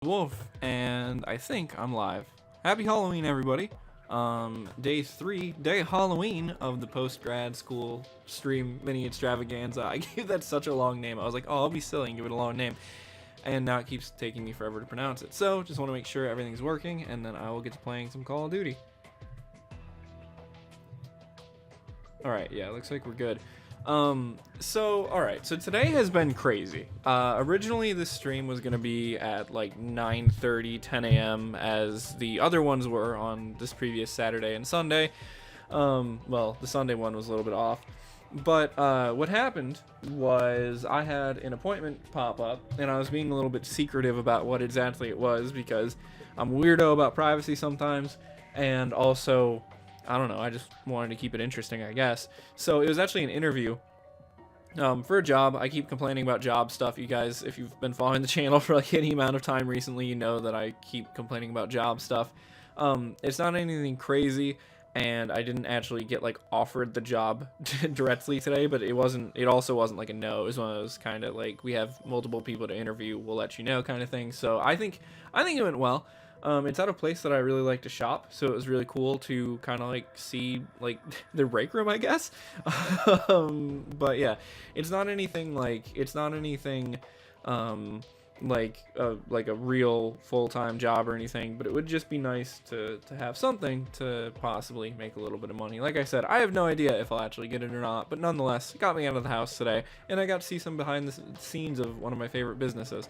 Wolf, and I think I'm live. Happy Halloween, everybody. Day 3, day Halloween of the Post-Grad-School stream mini extravaganza. I gave that such a long name. I was like, oh, I'll be silly and give it a long name. And now it keeps taking me forever to pronounce it. So, just want to make sure everything's working, and then I will get to playing some Call of Duty. Alright, yeah, looks like we're good. Alright, so today has been crazy. Originally this stream was gonna be at like 9:30, 10 a.m. as the other ones were on this previous Saturday and Sunday. Well, the Sunday one was a little bit off. But, what happened was I had an appointment pop up, and I was being a little bit secretive about what exactly it was because I'm a weirdo about privacy sometimes, and also I don't know, I just wanted to keep it interesting, I guess. So it was actually an interview for a job. I keep complaining about job stuff. You guys, if you've been following the channel for like any amount of time recently, you know that I keep complaining about job stuff. It's not anything crazy, and I didn't actually get like offered the job directly today, but it also wasn't like a no. It was one of those kind of like, we have multiple people to interview, we'll let you know kind of thing. So I think it went well. It's at a place that I really like to shop, so it was really cool to kind of like see like the break room, I guess. But yeah, it's not anything like a real full-time job or anything, but it would just be nice to have something to possibly make a little bit of money. Like I said, I have no idea if I'll actually get it or not, but nonetheless, it got me out of the house today, and I got to see some behind the scenes of one of my favorite businesses.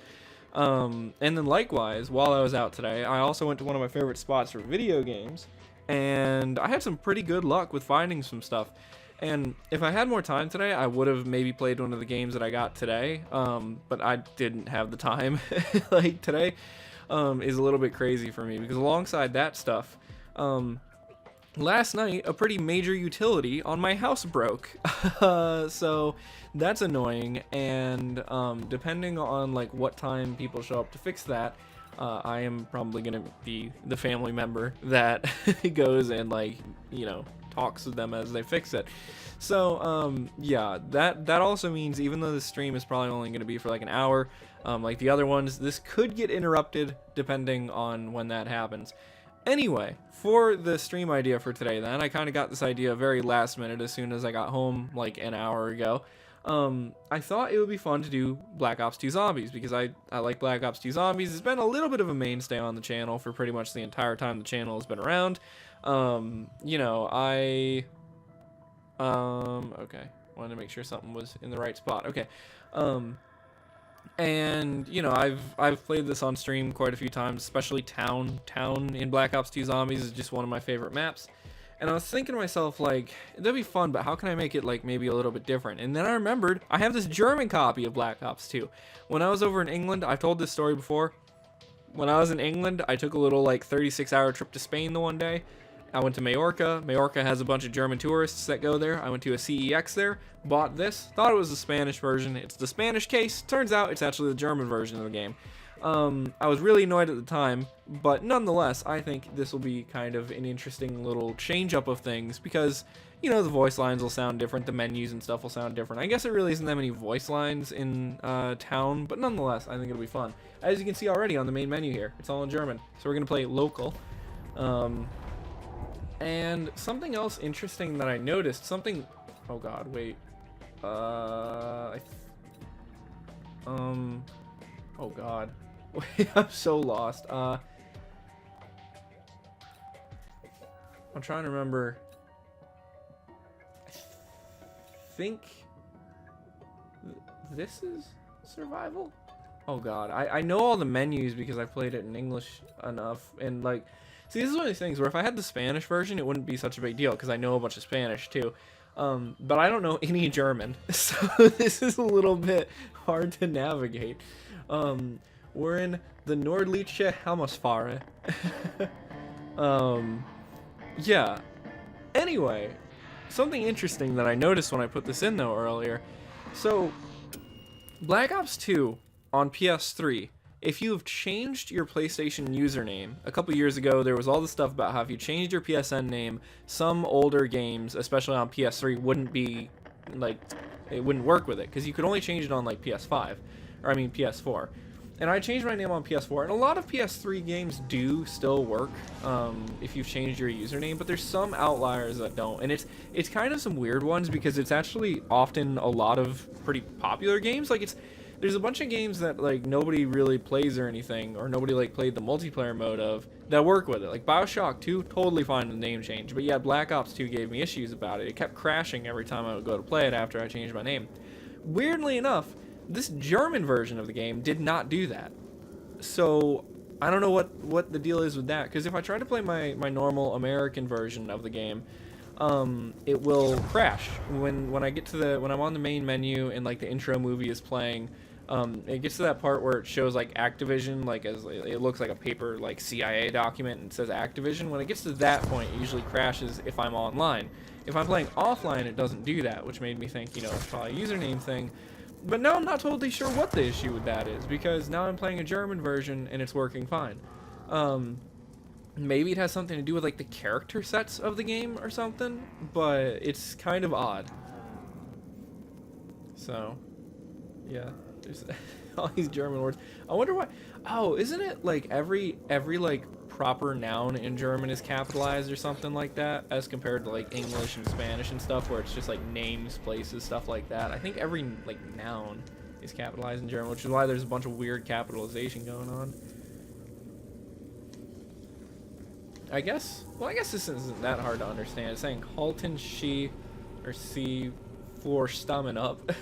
And then likewise, while I was out today, I also went to one of my favorite spots for video games, and I had some pretty good luck with finding some stuff. And if I had more time today, I would have maybe played one of the games that I got today, but I didn't have the time. Like, today is a little bit crazy for me, because alongside that stuff, last night, a pretty major utility on my house broke. So that's annoying, and depending on like what time people show up to fix that, I am probably gonna be the family member that goes and, like, you know, talks with them as they fix it. So yeah, that also means even though the stream is probably only gonna be for like an hour, like the other ones, this could get interrupted depending on when that happens. Anyway, for the stream idea for today then, I kind of got this idea very last minute as soon as I got home like an hour ago. I thought it would be fun to do Black Ops 2 Zombies, because I like Black Ops 2 Zombies. It's been a little bit of a mainstay on the channel for pretty much the entire time the channel has been around. You know, okay, wanted to make sure something was in the right spot. Okay, and you know, I've played this on stream quite a few times, especially Town in Black Ops 2 Zombies is just one of my favorite maps. And I was thinking to myself, like, that'd be fun, but how can I make it like maybe a little bit different? And then I remembered I have this German copy of Black Ops 2. When I was over in England, I've told this story before. When I was in England, I took a little like 36-hour trip to Spain the one day. I went to Majorca. Majorca has a bunch of German tourists that go there. I went to a CEX there, bought this, thought it was the Spanish version. It's the Spanish case. Turns out it's actually the German version of the game. I was really annoyed at the time, but nonetheless, I think this will be kind of an interesting little change up of things, because, you know, the voice lines will sound different, the menus and stuff will sound different. I guess it really isn't that many voice lines in Town, but nonetheless, I think it'll be fun. As you can see already on the main menu here, it's all in German, so we're going to play local. And something else interesting that I noticed, oh god, wait, oh god. Wait, I'm so lost. I'm trying to remember. I think this is survival? Oh god, I know all the menus because I played it in English enough, and like, see, this is one of these things where if I had the Spanish version, it wouldn't be such a big deal because I know a bunch of Spanish too. But I don't know any German, so this is a little bit hard to navigate. We're in the Nordliche Helmsfahre. Yeah. Anyway, something interesting that I noticed when I put this in though earlier. So, Black Ops 2 on PS3, if you've changed your PlayStation username, a couple years ago there was all this stuff about how if you changed your PSN name, some older games, especially on PS3, wouldn't be, like, it wouldn't work with it, because you could only change it on, like, PS5, or I mean PS4. And I changed my name on PS4, and a lot of PS3 games do still work if you've changed your username, but there's some outliers that don't. And it's kind of some weird ones because it's actually often a lot of pretty popular games. Like there's a bunch of games that like nobody really plays or anything, or nobody like played the multiplayer mode of, that work with it. Like BioShock 2, totally fine with the name change, but yeah, Black Ops 2 gave me issues about it. It kept crashing every time I would go to play it after I changed my name. Weirdly enough, this German version of the game did not do that. So I don't know what the deal is with that, because if I try to play my normal American version of the game, it will crash when I get to when I'm on the main menu and like the intro movie is playing. It gets to that part where it shows like Activision, like as it looks like a paper like CIA document, and it says Activision. When it gets to that point, it usually crashes if I'm online. If I'm playing offline, it doesn't do that, which made me think, you know, it's probably a username thing. But now I'm not totally sure what the issue with that is, because now I'm playing a German version and it's working fine. Maybe it has something to do with like the character sets of the game or something, but it's kind of odd. So, yeah, there's all these German words. I wonder why. Oh, isn't it like every like proper noun in German is capitalized or something like that, as compared to like English and Spanish and stuff where it's just like names, places, stuff like that. I think every like noun is capitalized in German, which is why there's a bunch of weird capitalization going on. I guess this isn't that hard to understand. It's saying halten she or C for stamina up.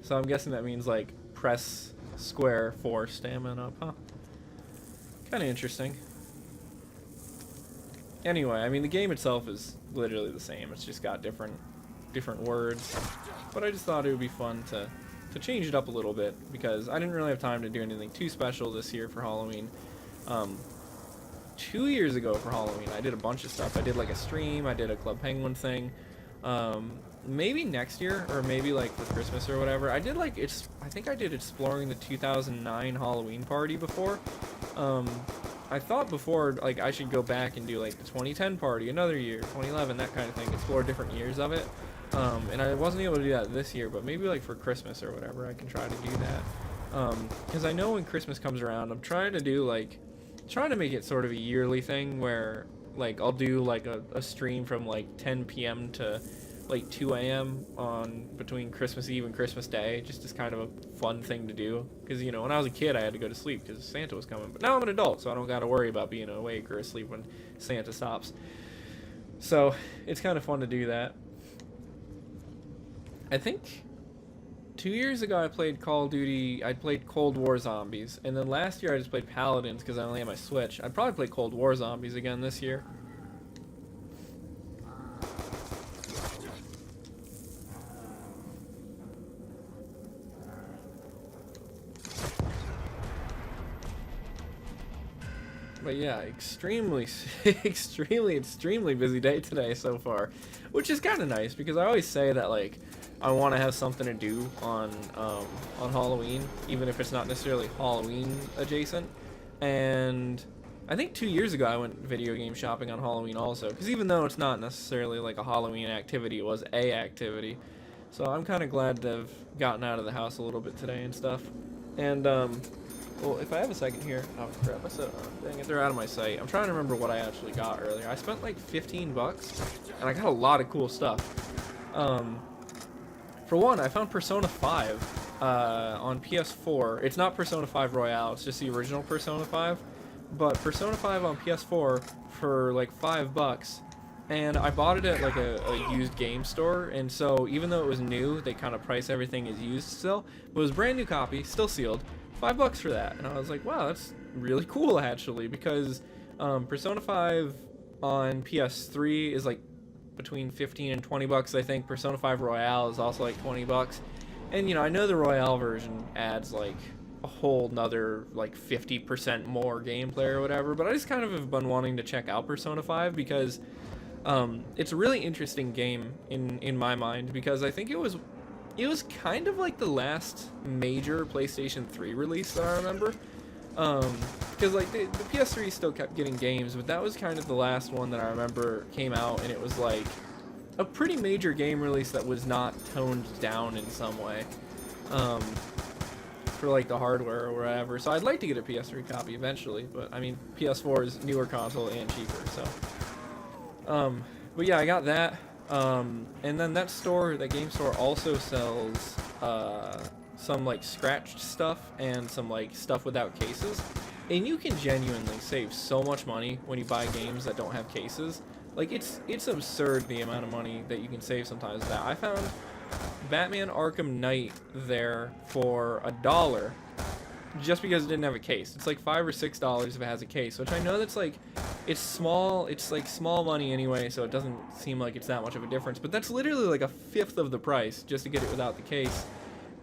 So I'm guessing that means like press square for stamina up, huh? Kind of interesting. Anyway, I mean the game itself is literally the same. It's just got different words. But I just thought it would be fun to change it up a little bit, because I didn't really have time to do anything too special this year for Halloween. 2 years ago for Halloween, I did a bunch of stuff. I did like a stream, I did a Club Penguin thing. Maybe next year, or maybe like for Christmas or whatever. I did like, I think I did Exploring the 2009 Halloween party before. I thought before, like, I should go back and do like the 2010 party, another year, 2011, that kind of thing, explore different years of it. And I wasn't able to do that this year, but maybe like for Christmas or whatever, I can try to do that. Because I know when Christmas comes around, I'm trying to make it sort of a yearly thing where like I'll do like a stream from like 10 p.m. to like 2 a.m. on between Christmas Eve and Christmas Day, just as kind of a fun thing to do. Because, you know, when I was a kid, I had to go to sleep because Santa was coming. But now I'm an adult, so I don't got to worry about being awake or asleep when Santa stops. So it's kind of fun to do that. I think 2 years ago I played Call of Duty. I played Cold War Zombies, and then last year I just played Paladins because I only had my Switch. I'd probably play Cold War Zombies again this year. But yeah, extremely busy day today so far, which is kind of nice because I always say that like I want to have something to do on Halloween, even if it's not necessarily Halloween adjacent. And I think 2 years ago I went video game shopping on Halloween also, because even though it's not necessarily like a Halloween activity, it was a activity. So I'm kind of glad to have gotten out of the house a little bit today and stuff. And well, if I have a second here, oh crap, I said, dang it, they're out of my sight. I'm trying to remember what I actually got earlier. I spent like $15, and I got a lot of cool stuff. For one, I found Persona 5 on PS4. It's not Persona 5 Royale, it's just the original Persona 5. But Persona 5 on PS4 for like $5, and I bought it at like a used game store. And so even though it was new, they kind of price everything as used still. But it was a brand new copy, still sealed. $5 for that, and I was like, wow, that's really cool actually, because Persona 5 on PS3 is like between 15 and $20, I think. Persona 5 Royale is also like $20, and you know, I know the Royale version adds like a whole nother like 50% more gameplay or whatever, but I just kind of have been wanting to check out Persona 5 because it's a really interesting game in my mind, because I think it was kind of like the last major PlayStation 3 release that I remember. Because like the PS3 still kept getting games, but that was kind of the last one that I remember came out, and it was like a pretty major game release that was not toned down in some way. for like the hardware or whatever. So I'd like to get a PS3 copy eventually, but I mean PS4 is newer console and cheaper. So, but yeah, I got that. And then that game store also sells some like scratched stuff and some like stuff without cases. And you can genuinely save so much money when you buy games that don't have cases. Like, it's absurd the amount of money that you can save sometimes with that. I found Batman Arkham Knight there for $1 just because it didn't have a case. It's like $5 or $6 if it has a case, which I know that's like, it's small, it's like small money anyway, so it doesn't seem like it's that much of a difference. But that's literally like a fifth of the price just to get it without the case.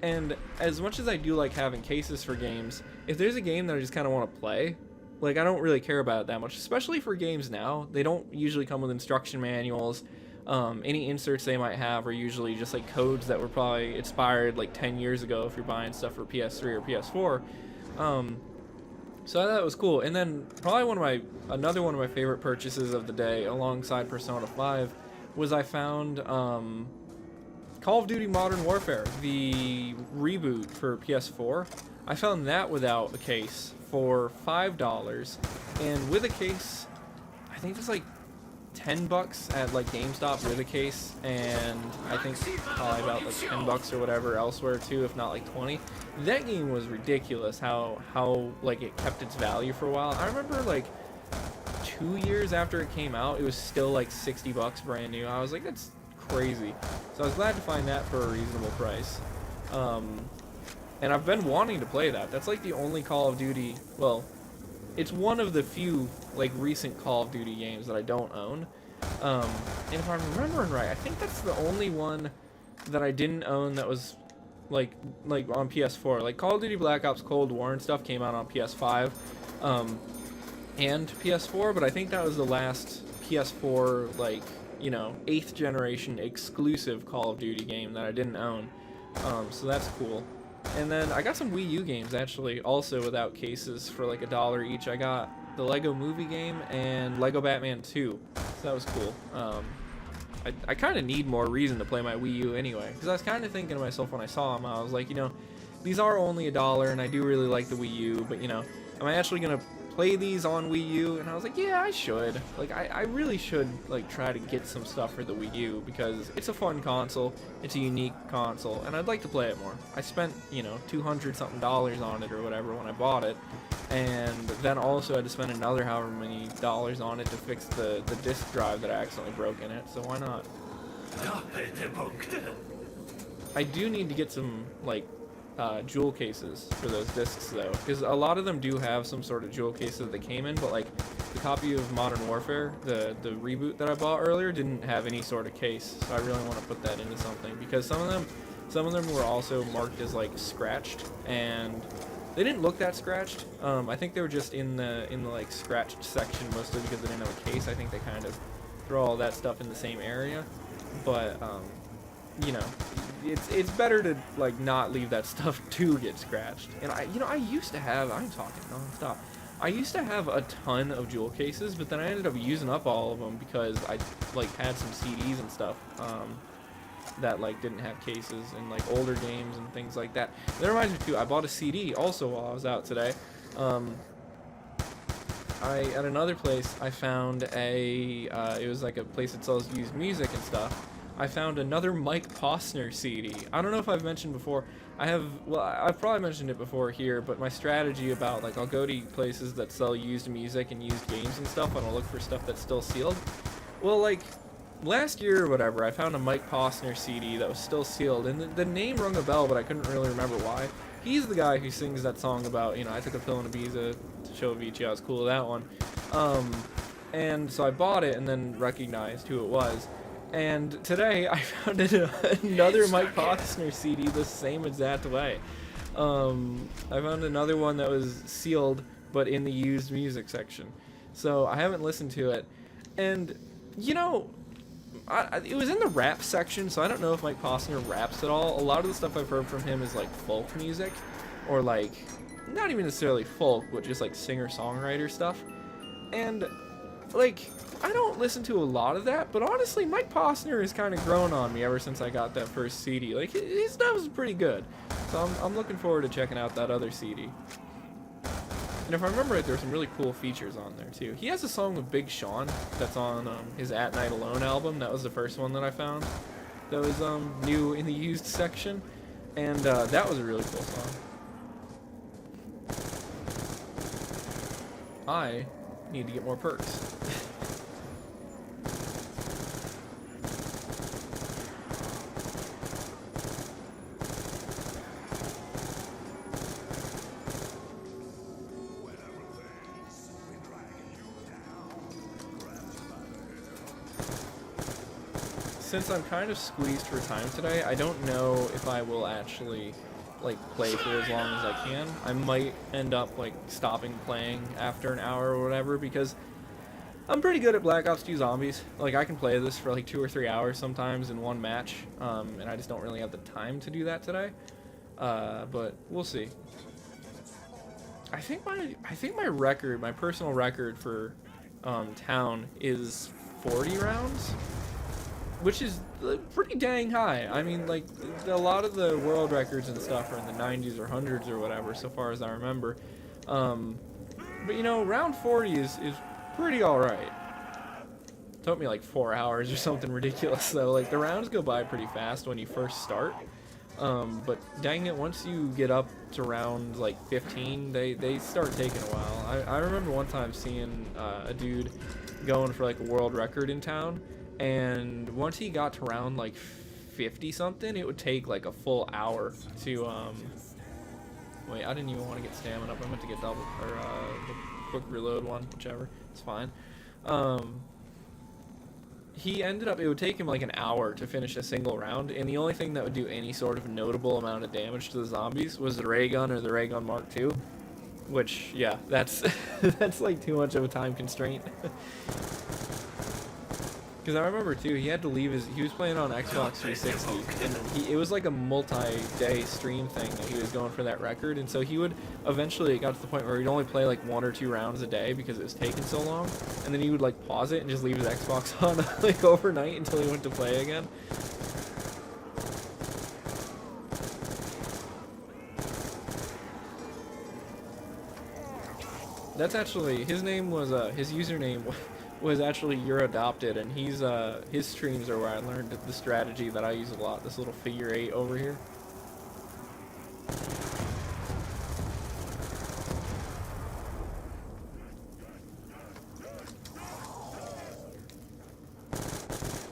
And as much as I do like having cases for games, if there's a game that I just kind of want to play, like, I don't really care about it that much, especially for games now. They don't usually come with instruction manuals. Any inserts they might have are usually just like codes that were probably expired like 10 years ago if you're buying stuff for PS3 or PS4. So I thought it was cool. And then probably another one of my favorite purchases of the day alongside Persona 5 was I found Call of Duty Modern Warfare, the reboot for PS4. I found that without a case for $5, and with a case, I think it's like $10 at like GameStop with a case, and I think probably about like $10 or whatever elsewhere too, if not like 20. That game was ridiculous how like it kept its value for a while. I remember like 2 years after it came out, it was still like $60 brand new. I was like, that's crazy. So I was glad to find that for a reasonable price. And I've been wanting to play that. That's like the only Call of Duty, well, it's one of the few like recent Call of Duty games that I don't own. And if I'm remembering right, I think that's the only one that I didn't own that was like on PS4. Like Call of Duty Black Ops Cold War and stuff came out on PS5 and PS4, but I think that was the last PS4 like, you know, 8th generation exclusive Call of Duty game that I didn't own. So that's cool. And then I got some Wii U games actually also without cases for like $1 each. I got the Lego Movie game and Lego Batman 2. So that was cool. I kind of need more reason to play my Wii U anyway, because I was kind of thinking to myself when I saw them, I was like, you know, these are only $1 and I do really like the Wii U, but you know, am I actually going to play these on Wii U? And I was like, yeah, I should. Like, I really should like try to get some stuff for the Wii U because it's a fun console, it's a unique console, and I'd like to play it more. I spent, you know, $200 something on it or whatever when I bought it, and then also I had to spend another however many dollars on it to fix the disk drive that I accidentally broke in it, so why not? I do need to get some like jewel cases for those discs though, because a lot of them do have some sort of jewel case that they came in, but like the copy of Modern Warfare, the reboot that I bought earlier, didn't have any sort of case, so I really want to put that into something, because some of them were also marked as like scratched, and they didn't look that scratched. I think they were just in the like scratched section mostly because they didn't have a case. I think they kind of throw all that stuff in the same area, but you know, it's better to like not leave that stuff to get scratched. And I used to have, I'm talking nonstop, I used to have a ton of jewel cases, but then I ended up using up all of them because I like had some CDs and stuff that like didn't have cases, and like older games and things like that. That reminds me too, I bought a CD also while I was out today. At another place I found it was like a place that sells used music and stuff. I found another Mike Posner CD. I don't know if I've mentioned before. I've probably mentioned it before here, but my strategy about like I'll go to places that sell used music and used games and stuff, and I'll look for stuff that's still sealed. Well, like last year or whatever, I found a Mike Posner CD that was still sealed, and the name rung a bell, but I couldn't really remember why. He's the guy who sings that song about, you know, I took a pill in Ibiza to show Avicii I was cool with that one. And so I bought it and then recognized who it was. And today I found another Mike Posner CD the same exact way. I found another one that was sealed, but in the used music section. So I haven't listened to it. And, you know, it was in the rap section, so I don't know if Mike Posner raps at all. A lot of the stuff I've heard from him is like folk music, or like, not even necessarily folk, but just like singer-songwriter stuff. And like, I don't listen to a lot of that, but honestly, Mike Posner has kind of grown on me ever since I got that first CD. Like, his stuff is pretty good. So I'm looking forward to checking out that other CD. And if I remember right, there were some really cool features on there, too. He has a song with Big Sean that's on his At Night Alone album. That was the first one that I found that was new in the used section. And that was a really cool song. I need to get more perks. Since I'm kind of squeezed for time today, I don't know if I will actually like play for as long as I can. I might end up like stopping playing after an hour or whatever, because I'm pretty good at Black Ops 2 Zombies. Like, I can play this for like 2 or 3 hours sometimes in one match, and I just don't really have the time to do that today. But we'll see. I think my record, my personal record for town is 40 rounds, which is pretty dang high. I mean, like, a lot of the world records and stuff are in the 90s or 100s or whatever, so far as I remember. But, you know, round 40 is pretty alright. Took me like 4 hours or something ridiculous, though. Like, the rounds go by pretty fast when you first start. But dang it, once you get up to round like 15, they start taking a while. I remember one time seeing a dude going for like a world record in town, and once he got to round like 50 something, it would take like a full hour to wait, I didn't even want to get stamina up. I meant to get double, or the quick reload one, whichever. It's fine. He ended up, it would take him like an hour to finish a single round, and the only thing that would do any sort of notable amount of damage to the zombies was the ray gun or the ray gun Mark II, which, yeah, that's that's like too much of a time constraint. Because I remember too, he had to leave he was playing on Xbox 360, and it was like a multi-day stream thing that he was going for that record, and so he would, eventually it got to the point where he'd only play like 1 or 2 rounds a day because it was taking so long, and then he would like pause it and just leave his Xbox on like overnight until he went to play again. That's actually, his name was, his username was actually You're Adopted, and he's his streams are where I learned the strategy that I use a lot, this little figure 8 over here.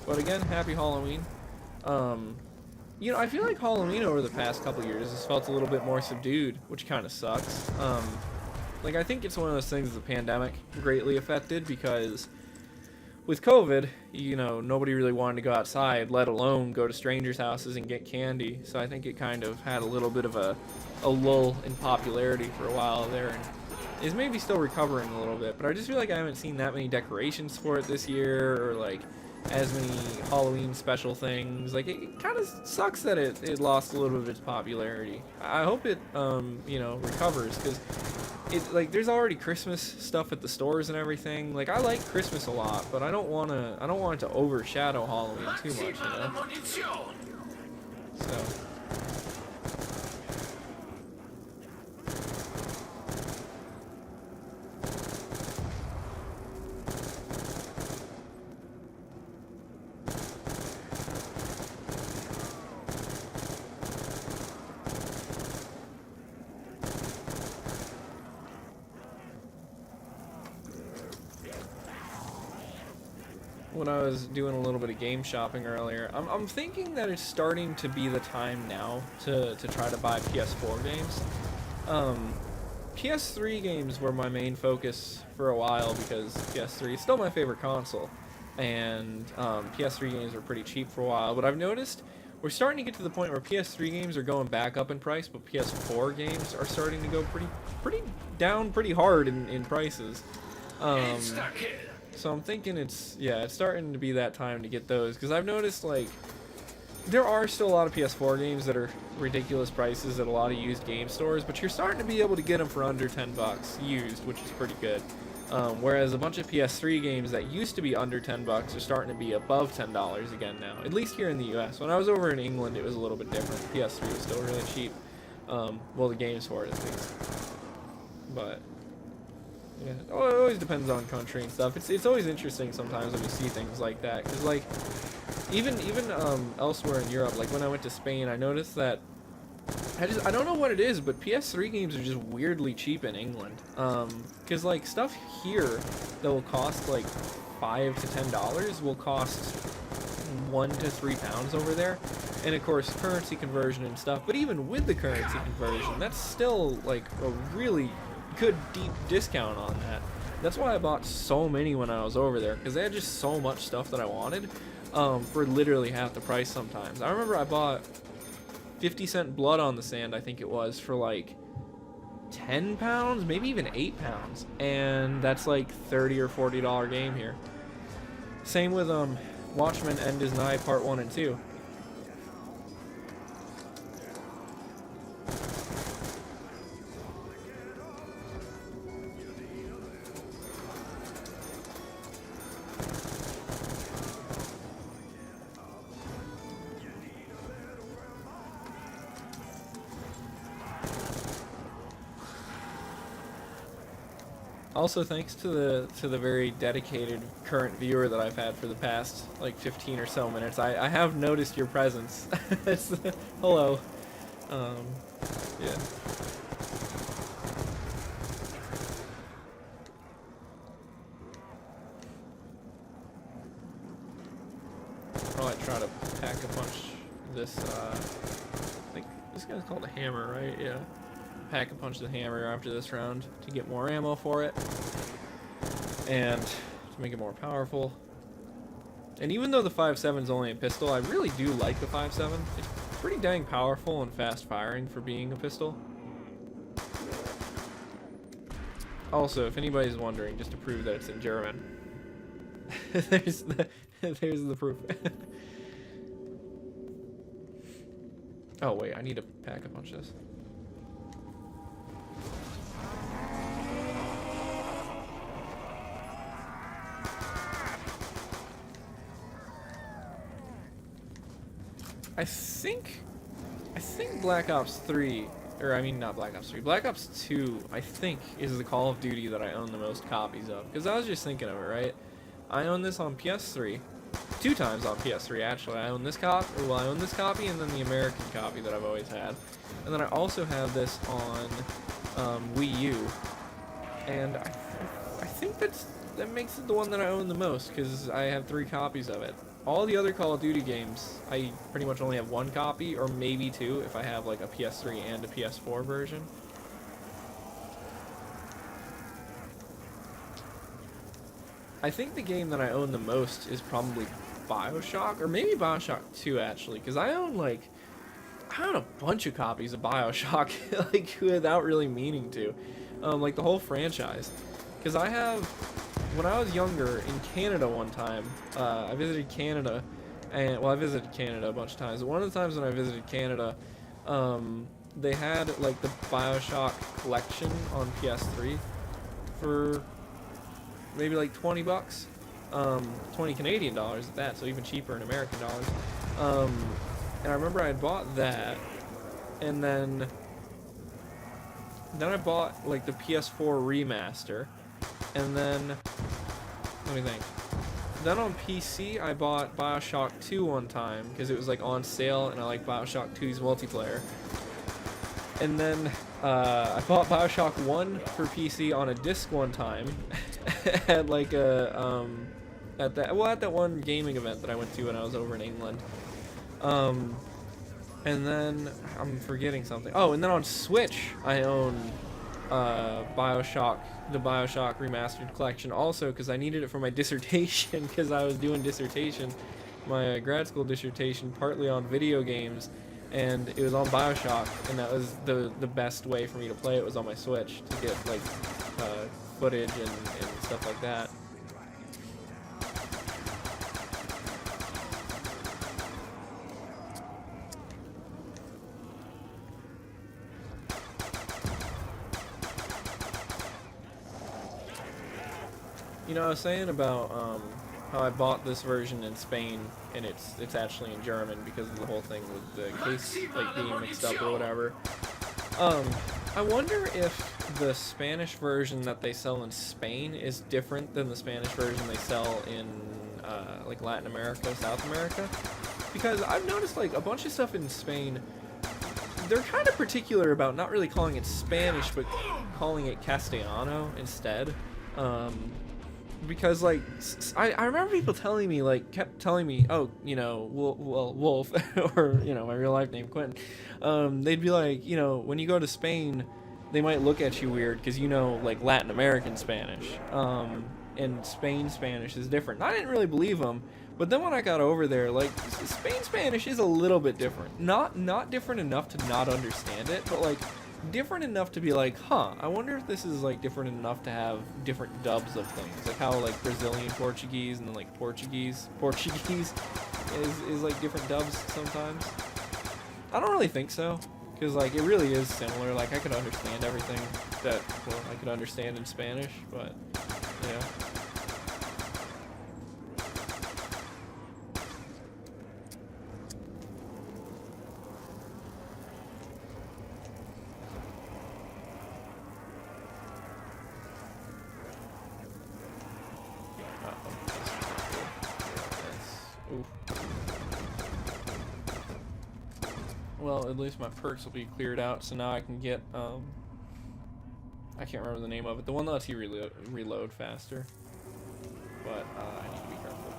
But again, happy Halloween. You know, I feel like Halloween over the past couple years has felt a little bit more subdued, which kind of sucks. Like, I think it's one of those things the pandemic greatly affected, because with COVID, you know, nobody really wanted to go outside, let alone go to strangers' houses and get candy. So I think it kind of had a little bit of a lull in popularity for a while there, and is maybe still recovering a little bit. But I just feel like I haven't seen that many decorations for it this year, or like as many Halloween special things. Like, it kind of sucks that it lost a little bit of its popularity. I hope it, you know, recovers, because like, there's already Christmas stuff at the stores and everything. Like, I like Christmas a lot, but I don't want it to overshadow Halloween too much, you know? So when I was doing a little bit of game shopping earlier, I'm thinking that it's starting to be the time now to try to buy PS4 games. PS3 games were my main focus for a while, because PS3 is still my favorite console, and PS3 games were pretty cheap for a while, but I've noticed we're starting to get to the point where PS3 games are going back up in price, but PS4 games are starting to go pretty down pretty hard in prices. So I'm thinking it's starting to be that time to get those, because I've noticed, like, there are still a lot of PS4 games that are ridiculous prices at a lot of used game stores, but you're starting to be able to get them for under $10 used, which is pretty good. Whereas a bunch of PS3 games that used to be under 10 bucks are starting to be above $10 again now, at least here in the US. When I was over in England, it was a little bit different. PS3 was still really cheap. Well, the games for it, at least. But yeah, it always depends on country and stuff. It's always interesting sometimes when you see things like that, because like even elsewhere in Europe, like when I went to Spain, I noticed that I don't know what it is, but PS3 games are just weirdly cheap in England. Because like stuff here that will cost like $5 to $10 will cost £1 to £3 over there, and of course currency conversion and stuff. But even with the currency conversion, that's still like a really good deep discount on that. That's why I bought so many when I was over there, because they had just so much stuff that I wanted for literally half the price sometimes. I remember I bought 50-cent Blood on the Sand, I think it was, for like £10, maybe even £8, and that's like $30 or $40 game here. Same with Watchmen End Is Nigh Part 1 and 2. Also, thanks to the very dedicated current viewer that I've had for the past like 15 or so minutes, I have noticed your presence. Hello. Yeah. Probably try to pack a punch this. I think this guy's called a hammer, right? Yeah. Pack a punch the hammer after this round to get more ammo for it and to make it more powerful. And even though the 5.7 is only a pistol, I really do like the 5.7. It's pretty dang powerful and fast firing for being a pistol. Also, if anybody's wondering, just to prove that it's in German, there's the proof. Oh wait, I need to pack a punch this. I think Black Ops 3, or I mean not Black Ops 3, Black Ops 2, I think, is the Call of Duty that I own the most copies of. Because I was just thinking of it, right? I own this on PS3, 2 times on PS3 actually. I own this copy, and then the American copy that I've always had. And then I also have this on Wii U. And I think that makes it the one that I own the most, because I have 3 copies of it. All the other Call of Duty games, I pretty much only have 1 copy, or maybe 2 if I have like a PS3 and a PS4 version. I think the game that I own the most is probably BioShock, or maybe BioShock 2 actually, because I own a bunch of copies of BioShock, like without really meaning to, like the whole franchise. Because I have, when I was younger in Canada one time, I visited Canada, and well, I visited Canada a bunch of times. But one of the times when I visited Canada, they had like the BioShock collection on PS3 for maybe like $20, 20 Canadian dollars at that, so even cheaper in American dollars. And I remember I had bought that, and then I bought like the PS4 remaster. And then, let me think. Then on PC, I bought BioShock 2 one time, because it was like on sale, and I like BioShock 2's multiplayer. And then, I bought BioShock 1 for PC on a disc one time, at like a, at that one gaming event that I went to when I was over in England. And then, I'm forgetting something. Oh, and then on Switch, I own BioShock, the BioShock Remastered Collection also, because I needed it for my dissertation, because I was doing dissertation, my grad school dissertation, partly on video games, and it was on BioShock, and that was the best way for me to play it was on my Switch, to get like footage and stuff like that. You know, I was saying about how I bought this version in Spain and it's actually in German because of the whole thing with the case like being mixed up or whatever. Um, I wonder if the Spanish version that they sell in Spain is different than the Spanish version they sell in like Latin America, South America, because I've noticed like a bunch of stuff in Spain. They're kind of particular about not really calling it Spanish, but calling it Castellano instead. Because like I remember people telling me like kept telling me, oh, you know, Wulf or you know my real life name Quentin, they'd be like, you know, when you go to Spain they might look at you weird because you know like Latin American Spanish, and Spain Spanish is different. I didn't really believe them, but then when I got over there, like Spain Spanish is a little bit different. Not different enough to not understand it, but like different enough to be like, huh, I wonder if this is like different enough to have different dubs of things, like how like Brazilian Portuguese and then like Portuguese is like different dubs sometimes. I don't really think so, because like it really is similar. Like I could understand everything that I could understand in Spanish, but yeah. Well, at least my perks will be cleared out, so now I can get, I can't remember the name of it. The one that lets you reload faster. But, I need to be careful.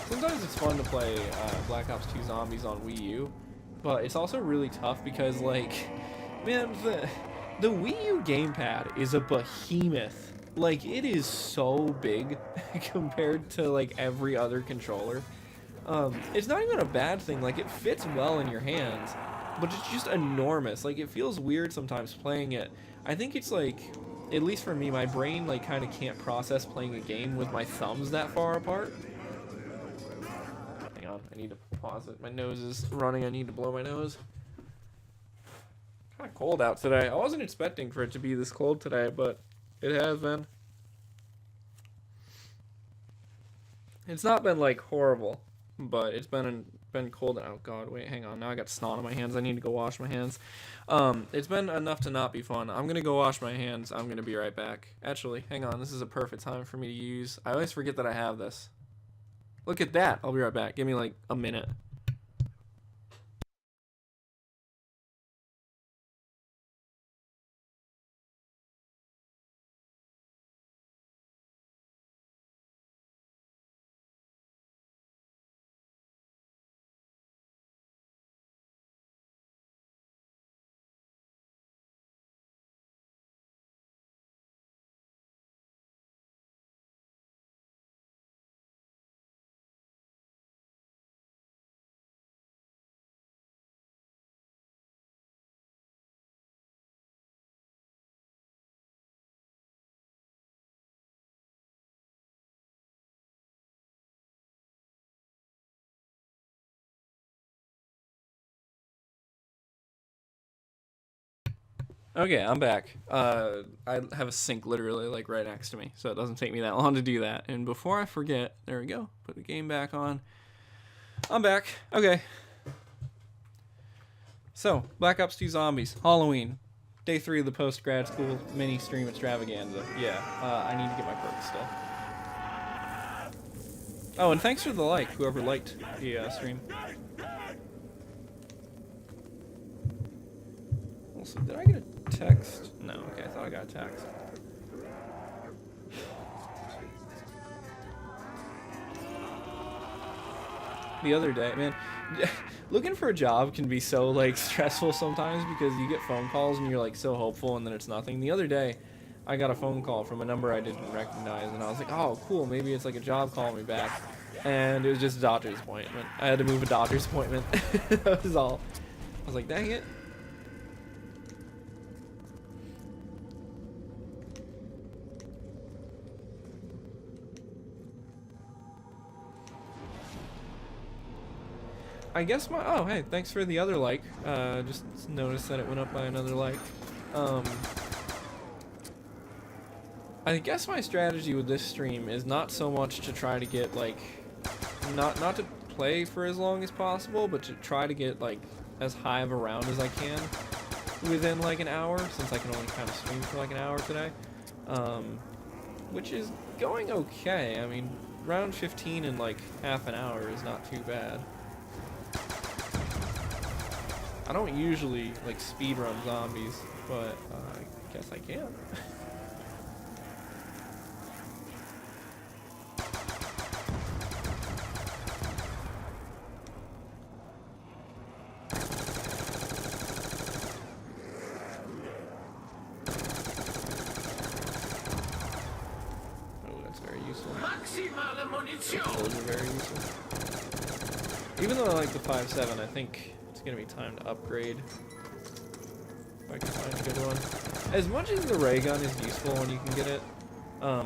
Sometimes it's fun to play Black Ops 2 Zombies on Wii U, but it's also really tough because, like, man, the Wii U gamepad is a behemoth. Like, it is so big compared to, like, every other controller. It's not even a bad thing. Like, it fits well in your hands, but it's just enormous. Like, it feels weird sometimes playing it. I think it's, like, at least for me, my brain, like, kind of can't process playing a game with my thumbs that far apart. Hang on, I need to pause it. My nose is running. I need to blow my nose. Kind of cold out today. I wasn't expecting for it to be this cold today, but it has been. It's not been like horrible, but it's been cold. Oh god, wait, hang on. Now I got snot on my hands. I need to go wash my hands. It's been enough to not be fun. I'm gonna go wash my hands. I'm gonna be right back. Actually, hang on. This is a perfect time for me to use. I always forget that I have this. Look at that. I'll be right back. Give me like a minute. Okay, I'm back. I have a sink literally like right next to me, so it doesn't take me that long to do that. And before I forget, there we go. Put the game back on. I'm back. Okay. So, Black Ops 2 Zombies, Halloween, day 3 of the Post-Grad-School mini stream extravaganza. Yeah, I need to get my perks still. Oh, and thanks for the like, whoever liked the stream. Also, did I get a text? No, okay, I thought I got a text. The other day, man, looking for a job can be so like stressful sometimes because you get phone calls and you're like so hopeful and then it's nothing. The other day, I got a phone call from a number I didn't recognize and I was like, oh, cool, maybe it's like a job calling me back. And it was just a doctor's appointment. I had to move a doctor's appointment. That was all. I was like, dang it. I guess my, oh, hey, thanks for the other like. Just noticed that it went up by another like. I guess my strategy with this stream is not so much to try to get, like, not to play for as long as possible, but to try to get, like, as high of a round as I can within, like, an hour, since I can only kind of stream for, like, an hour today. Which is going okay. I mean, round 15 in, like, half an hour is not too bad. I don't usually, like, speedrun zombies, but I guess I can. Those are very useful. Even though I like the 5.7, I think it's gonna be time to upgrade. If I can find a good one. As much as the ray gun is useful when you can get it,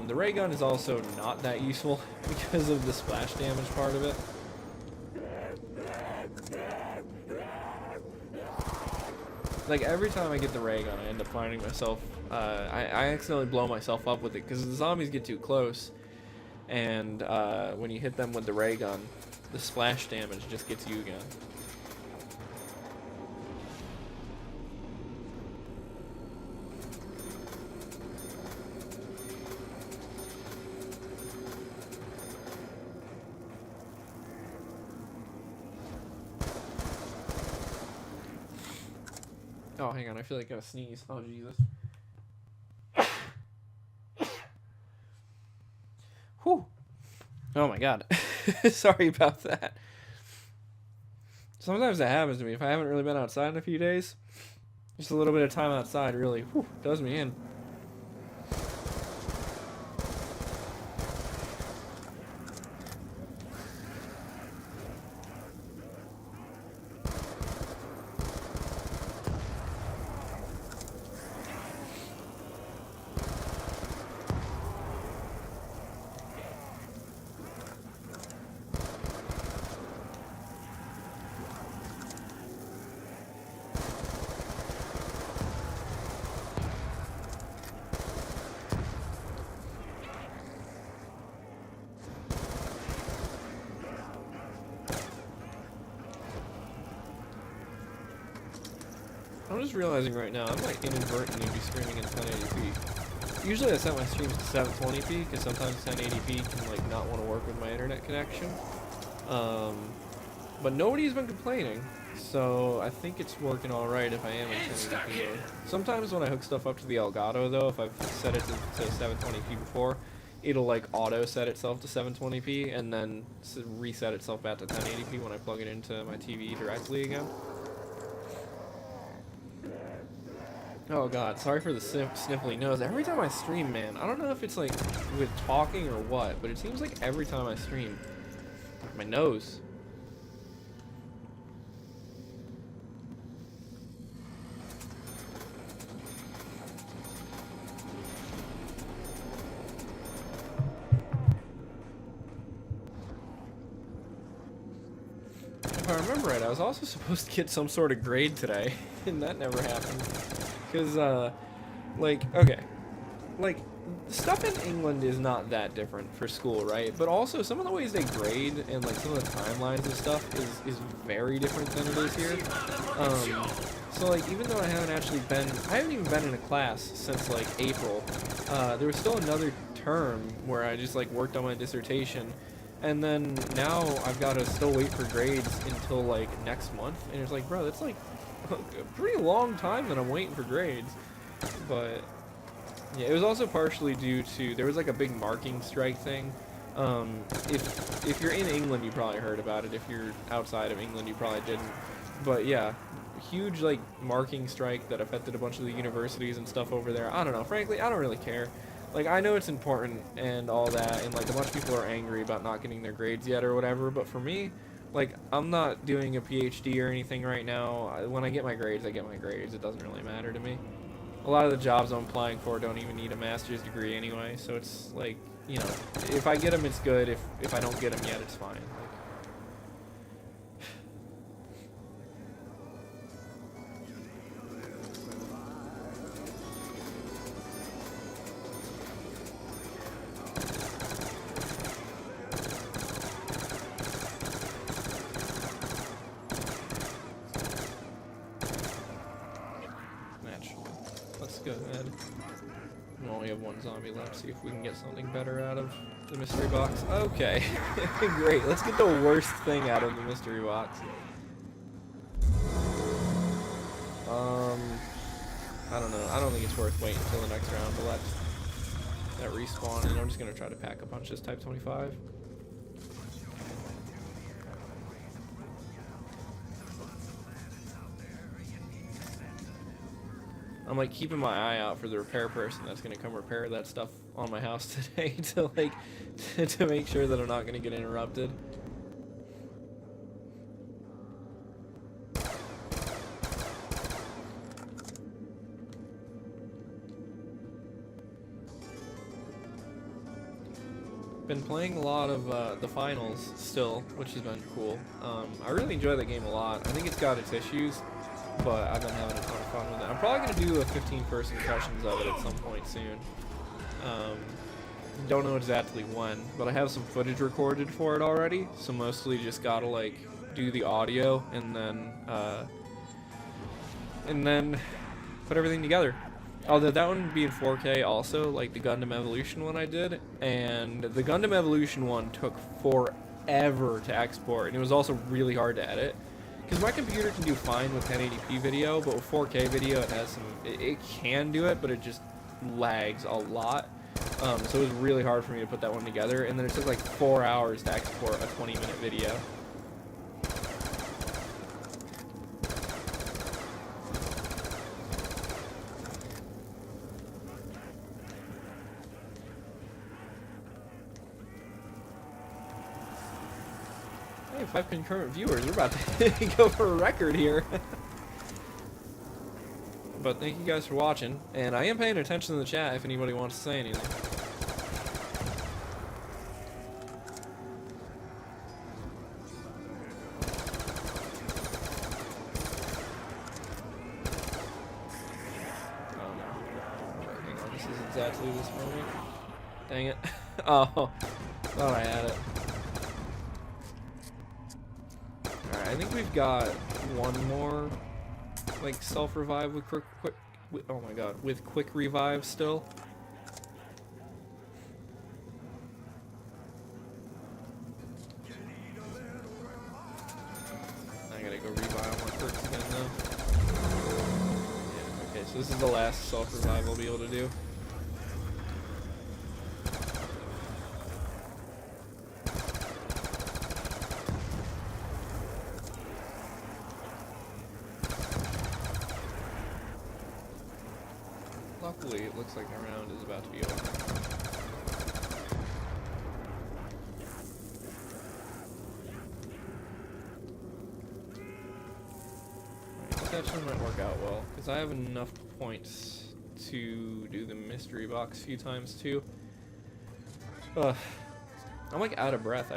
the ray gun is also not that useful because of the splash damage part of it. Like, every time I get the ray gun, I end up finding myself, I accidentally blow myself up with it because the zombies get too close. And when you hit them with the ray gun, the splash damage just gets you again. Oh, hang on, I feel like I gotta sneeze. Oh, Jesus. Whew. Oh my god. Sorry about that. Sometimes that happens to me. If I haven't really been outside in a few days, just a little bit of time outside really does me in. I'm just realizing right now, I'm like inadvertently be streaming in 1080p. Usually I set my streams to 720p because sometimes 1080p can like not want to work with my internet connection. But nobody's been complaining, so I think it's working alright if I am in 1080p mode. Sometimes when I hook stuff up to the Elgato though, if I've set it to 720p before, it'll like auto set itself to 720p and then reset itself back to 1080p when I plug it into my TV directly again. Oh god, sorry for the sniffly nose. Every time I stream, man, I don't know if it's like with talking or what, but it seems like every time I stream, my nose. If I remember right, I was also supposed to get some sort of grade today, and that never happened. Because, like, okay, like, stuff in England is not that different for school, right? But also, some of the ways they grade and, like, some of the timelines and stuff is very different than it is here. So, like, even though I haven't even been in a class since, like, April, there was still another term where I just, like, worked on my dissertation. And then now I've got to still wait for grades until, like, next month. And it's like, bro, that's, like, a pretty long time that I'm waiting for grades. But yeah, it was also partially due to there was like a big marking strike thing. If you're in England, you probably heard about it. If you're outside of England, you probably didn't. But yeah, huge like marking strike that affected a bunch of the universities and stuff over there. I don't know, frankly, I don't really care. Like, I know it's important and all that, and like a bunch of people are angry about not getting their grades yet or whatever, but for me, like, I'm not doing a PhD or anything right now. When I get my grades, I get my grades. It doesn't really matter to me. A lot of the jobs I'm applying for don't even need a master's degree anyway, so it's like, you know, if I get them, it's good. If I don't get them yet, it's fine. Like, have one zombie left. See if we can get something better out of the mystery box. Okay, great. Let's get the worst thing out of the mystery box. I don't know. I don't think it's worth waiting until the next round to let that respawn, and I'm just gonna try to pack a punch this Type 25. I'm like keeping my eye out for the repair person that's gonna come repair that stuff on my house today to like to make sure that I'm not gonna get interrupted. Been playing a lot of the finals still, which has been cool. I really enjoy that game a lot. I think it's got its issues, but I've been having a ton of fun with it. I'm probably going to do a 15 first impressions of it at some point soon. Don't know exactly when, but I have some footage recorded for it already, so mostly just gotta like do the audio and then put everything together. Although that one would be in 4K also, like the Gundam Evolution one I did, and the Gundam Evolution one took forever to export, and it was also really hard to edit. Because my computer can do fine with 1080p video, but with 4K video it has some, it can do it, but it just lags a lot. So it was really hard for me to put that one together, and then it took like 4 hours to export a 20-minute video. Hey, 5 concurrent viewers, we're about to go for a record here. But thank you guys for watching, and I am paying attention to the chat if anybody wants to say anything. Oh no. Wait, hang on, this is exactly this moment. Dang it. Oh, thought I had it. Alright, I think we've got one more like self-revive with quick oh my god, with quick revive still. I gotta go revive my quirks again though. Yeah, okay, so this is the last self-revive I'll be able to do. Luckily, it looks like the round is about to be over. Alright, this actually might work out well, because I have enough points to do the mystery box a few times too. I'm like out of breath.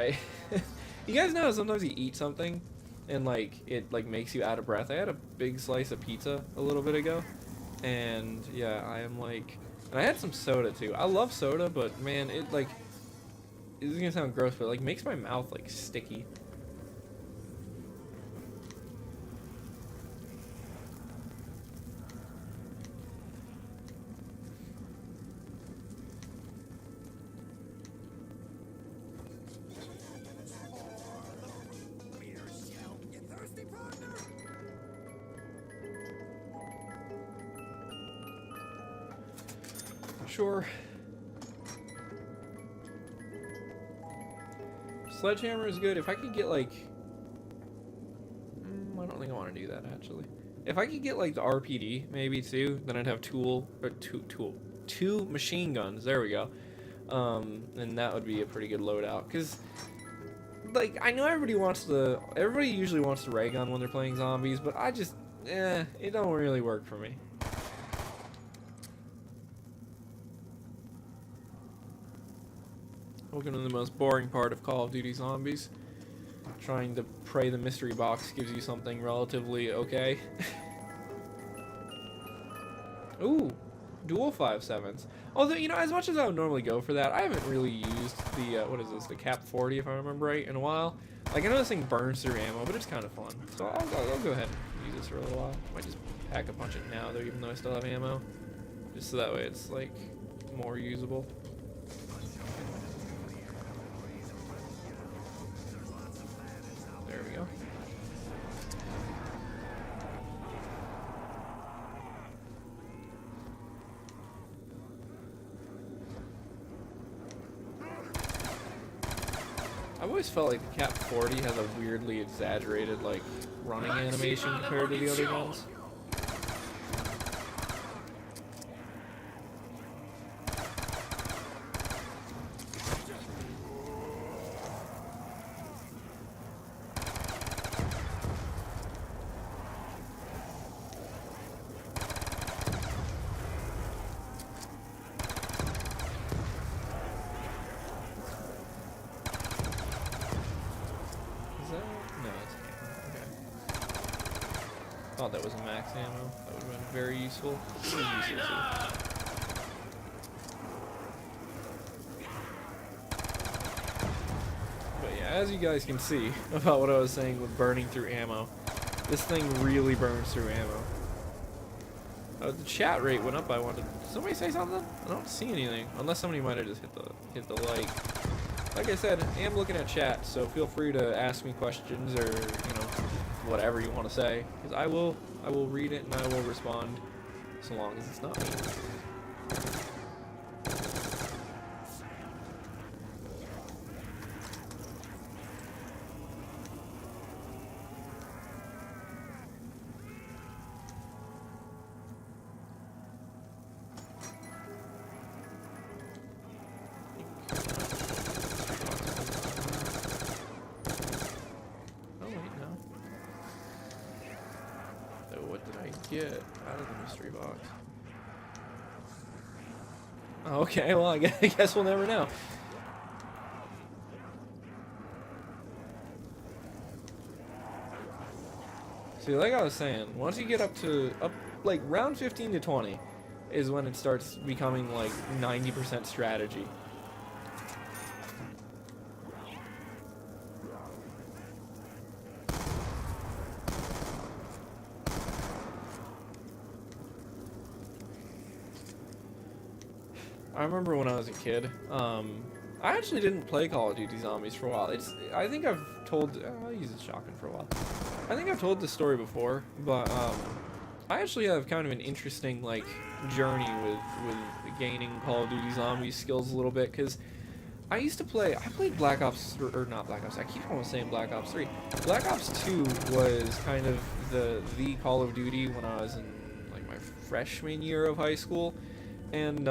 You guys know sometimes you eat something and like it like makes you out of breath. I had a big slice of pizza a little bit ago. And yeah, I am like, and I had some soda too. I love soda, but man, it like, this is gonna sound gross, but it like makes my mouth like sticky. Sure. Sledgehammer is good. If I could get like, I don't think I want to do that actually. If I could get like the RPD maybe too, then I'd have two machine guns. There we go. And that would be a pretty good loadout. Cause like I know everybody usually wants the ray gun when they're playing zombies, but I just, it don't really work for me. Welcome to the most boring part of Call of Duty Zombies. Trying to pray the mystery box gives you something relatively okay. Ooh, dual 5.7s. Although, you know, as much as I would normally go for that, I haven't really used the, what is this, the Cap 40 if I remember right, in a while. Like, I know this thing burns through ammo, but it's kind of fun. So I'll go ahead and use this for a little while. Might just pack a punch it now, though, even though I still have ammo. Just so that way it's, like, more usable. There we go. I've always felt like the Cap 40 has a weirdly exaggerated, like, running animation compared to the other guns. Thought that was a max ammo. That would have been very useful. But yeah, as you guys can see about what I was saying with burning through ammo, this thing really burns through ammo. The chat rate went up. I wanted. Did somebody say something? I don't see anything. Unless somebody might have just hit the like. Like I said, I am looking at chat, so feel free to ask me questions or whatever you want to say, because I will read it and I will respond, so long as it's not me. Get out of the mystery box. Okay, well, I guess we'll never know. See, like I was saying, once you get up like round 15 to 20 is when it starts becoming like 90% strategy. I remember when I was a kid, I actually didn't play Call of Duty Zombies for a while. I think I've told, I'll use a shotgun for a while. I think I've told this story before, but I actually have kind of an interesting like journey with gaining Call of Duty Zombies skills a little bit, because I played Black Ops, or not Black Ops, I keep almost saying Black Ops 3. Black Ops 2 was kind of the Call of Duty when I was in like my freshman year of high school, and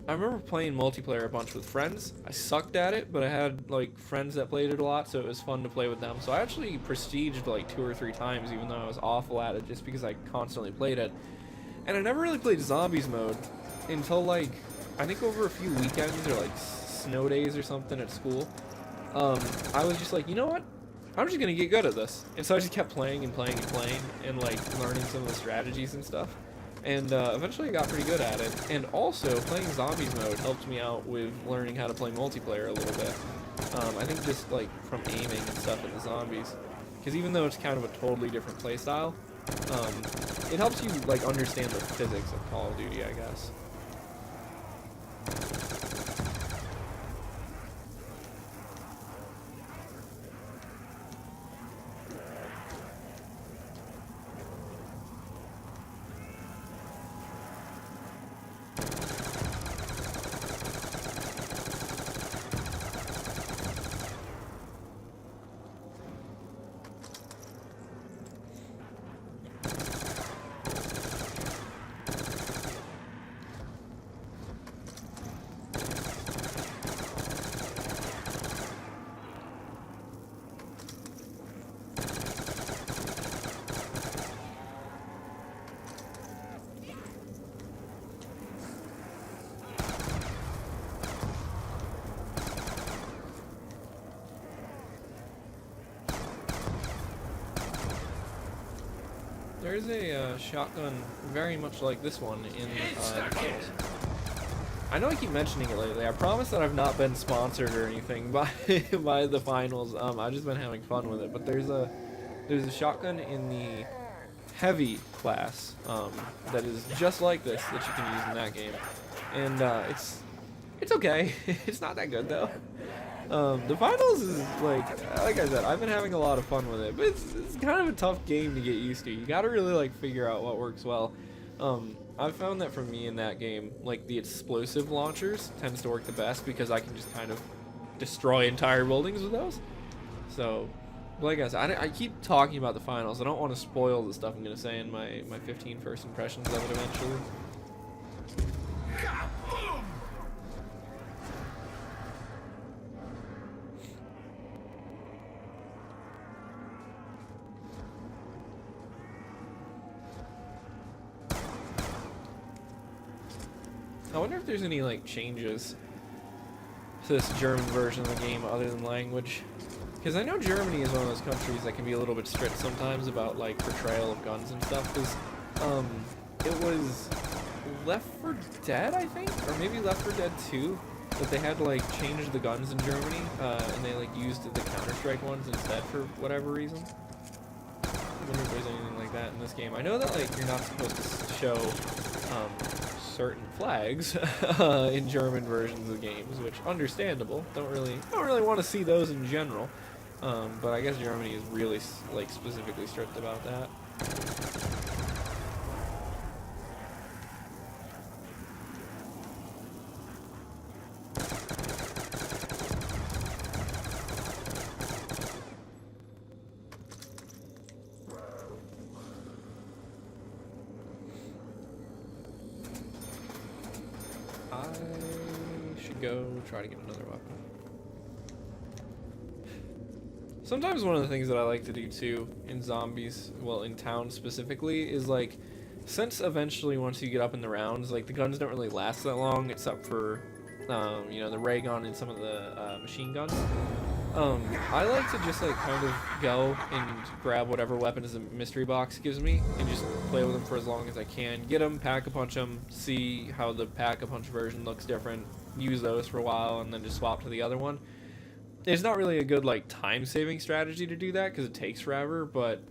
I remember playing multiplayer a bunch with friends. I sucked at it, but I had like friends that played it a lot, so it was fun to play with them. So I actually prestiged like 2 or 3 times, even though I was awful at it, just because I constantly played it. And I never really played Zombies mode until like, I think over a few weekends or like snow days or something at school. I was just like, you know what? I'm just gonna get good at this. And so I just kept playing and playing and playing and like learning some of the strategies and stuff. And eventually I got pretty good at it. And also, playing Zombies mode helped me out with learning how to play multiplayer a little bit. I think just like from aiming and stuff in the Zombies. Because even though it's kind of a totally different playstyle, it helps you like understand the physics of Call of Duty, I guess. There's a shotgun very much like this one in the kit. I know I keep mentioning it lately. I promise that I've not been sponsored or anything by by the finals. I've just been having fun with it. But there's a shotgun in the heavy class that is just like this that you can use in that game. and it's okay. It's not that good though. The finals is like I said, I've been having a lot of fun with it, but it's kind of a tough game to get used to. You gotta really like figure out what works well. I've found that for me in that game, like the explosive launchers tends to work the best because I can just kind of destroy entire buildings with those. So, like I said, I keep talking about the finals. I don't want to spoil the stuff I'm gonna say in my 15 first impressions of it eventually. I wonder if there's any like changes to this German version of the game other than language, because I know Germany is one of those countries that can be a little bit strict sometimes about like portrayal of guns and stuff. Because it was Left 4 Dead, I think, or maybe Left 4 Dead 2, that they had to like change the guns in Germany, and they like used the Counter-Strike ones instead for whatever reason. I wonder if there's anything like that in this game. I know that like you're not supposed to show certain flags in German versions of games, which understandable. Don't really want to see those in general. But I guess Germany is really like specifically strict about that. I should go try to get another weapon. Sometimes one of the things that I like to do too in zombies, well in town specifically, is like, since eventually once you get up in the rounds, like the guns don't really last that long except for, you know, the ray gun and some of the machine guns. I like to just like kind of go and grab whatever weapons the mystery box gives me and just play with them for as long as I can. Get them, pack-a-punch them, see how the pack-a-punch version looks different, use those for a while, and then just swap to the other one. It's not really a good like time-saving strategy to do that because it takes forever, but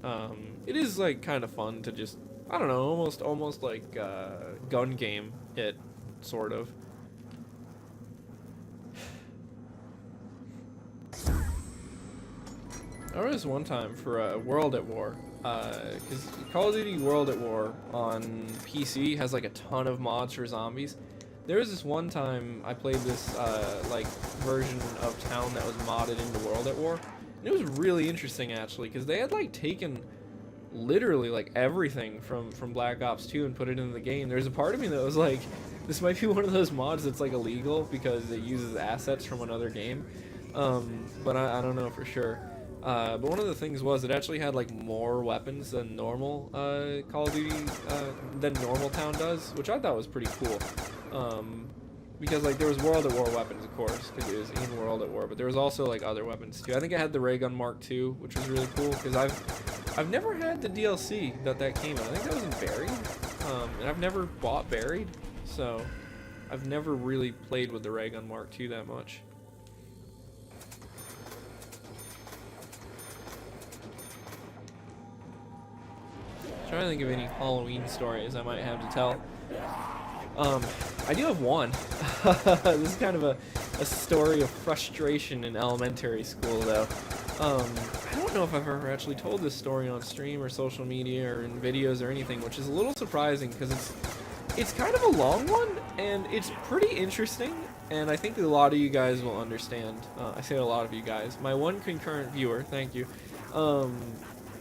it is like kind of fun to just, I don't know, almost like gun game it, sort of. I remember this one time for World at War, because Call of Duty World at War on PC has like a ton of mods for zombies. There was this one time I played this like version of town that was modded into World at War, and it was really interesting actually, because they had like taken literally like everything from Black Ops 2 and put it into the game. There's a part of me that was like, this might be one of those mods that's like illegal because it uses assets from another game, but I don't know for sure. But one of the things was it actually had like more weapons than normal Call of Duty, than normal town does, which I thought was pretty cool. Because like there was World at War weapons, of course, because it was in World at War, but there was also like other weapons too. I think I had the ray gun Mark II, which was really cool because I've never had the DLC that came out. I think that was in Buried, and I've never bought Buried, so I've never really played with the ray gun Mark II that much. Trying to think of any Halloween stories I might have to tell. I do have one. This is kind of a story of frustration in elementary school, though. I don't know if I've ever actually told this story on stream or social media or in videos or anything, which is a little surprising because it's kind of a long one and it's pretty interesting, and I think a lot of you guys will understand. I say a lot of you guys. My one concurrent viewer, thank you.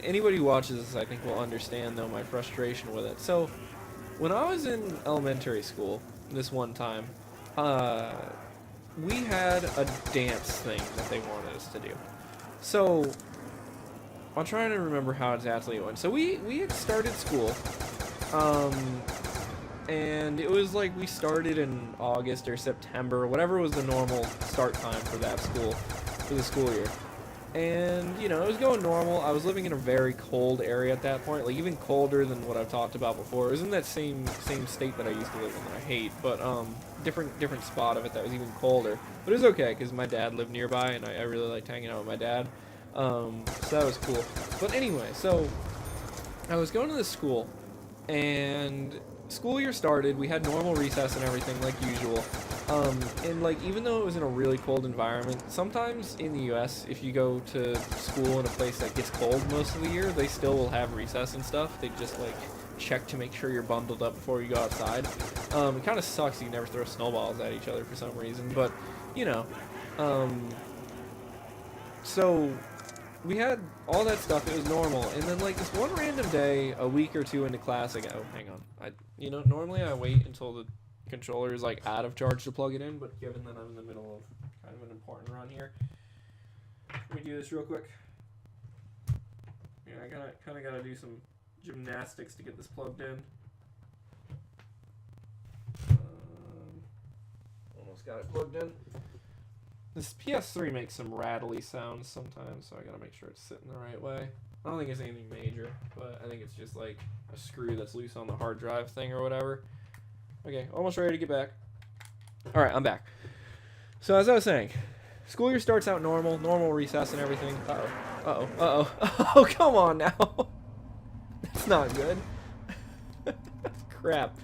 Anybody who watches this, I think, will understand, though, my frustration with it. So, when I was in elementary school, this one time, we had a dance thing that they wanted us to do. So, I'm trying to remember how exactly it went. So, we had started school, and it was like we started in August or September, whatever was the normal start time for that school, for the school year. And, you know, it was going normal. I was living in a very cold area at that point, like even colder than what I've talked about before. It was in that same state that I used to live in that I hate, but different spot of it that was even colder. But it was okay, because my dad lived nearby, and I really liked hanging out with my dad. So that was cool. But anyway, so I was going to this school, and school year started, we had normal recess and everything like usual. And like even though it was in a really cold environment, sometimes in the US, if you go to school in a place that gets cold most of the year, they still will have recess and stuff. They just like check to make sure you're bundled up before you go outside. It kind of sucks you never throw snowballs at each other for some reason, but you know. So we had all that stuff. It was normal, and then like this one random day, a week or two into class, I go, oh, hang on. Normally I wait until the controller is like out of charge to plug it in, but given that I'm in the middle of kind of an important run here, let me do this real quick. Yeah, I gotta do some gymnastics to get this plugged in. Almost got it plugged in. This PS3 makes some rattly sounds sometimes, so I gotta make sure it's sitting the right way. I don't think it's anything major, but I think it's just like a screw that's loose on the hard drive thing or whatever. Okay, almost ready to get back. Alright, I'm back. So as I was saying, school year starts out normal recess and everything. Oh, come on now. That's not good. Crap.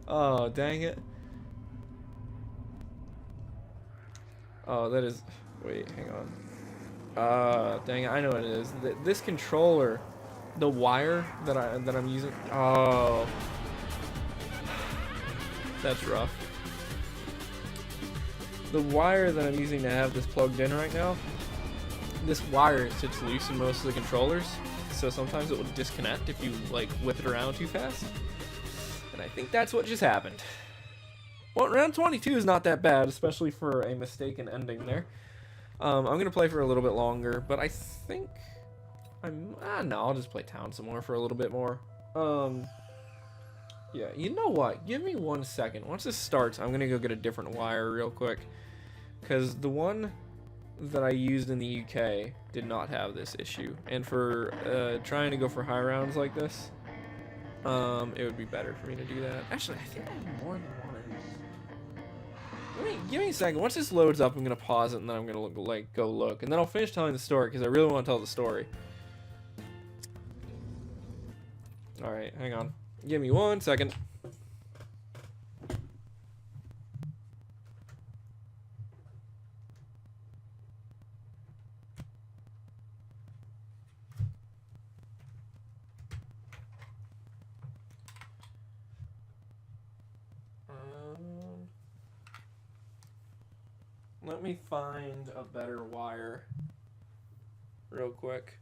Oh, dang it. Oh, that is... Wait, hang on. Dang it, I know what it is. This controller, the wire that I'm using... Oh. That's rough. The wire that I'm using to have this plugged in right now, this wire sits loose in most of the controllers, so sometimes it will disconnect if you like whip it around too fast. And I think that's what just happened. Well, round 22 is not that bad, especially for a mistaken ending there. I'm gonna play for a little bit longer, but I think no, I'll just play town some more for a little bit more. Yeah, you know what? Give me 1 second. Once this starts, I'm gonna go get a different wire real quick, because the one that I used in the UK did not have this issue. And for trying to go for high rounds like this, it would be better for me to do that. Actually, I think I have more than one. Give me a second. Once this loads up, I'm gonna pause it and then I'm gonna go look, and then I'll finish telling the story because I really want to tell the story. All right, hang on. Give me 1 second. Let me find a better wire real quick.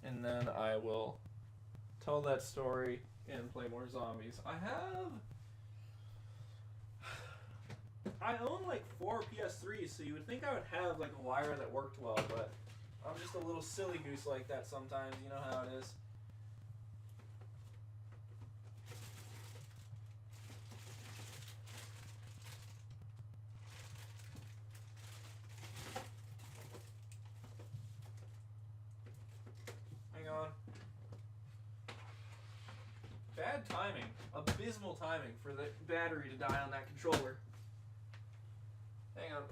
And then I will tell that story and play more zombies. I own like 4 PS3s, so you would think I would have like a wire that worked well, but I'm just a little silly goose like that sometimes. You know how it is. Bad timing. Abysmal timing for the battery to die on that controller. Hang on,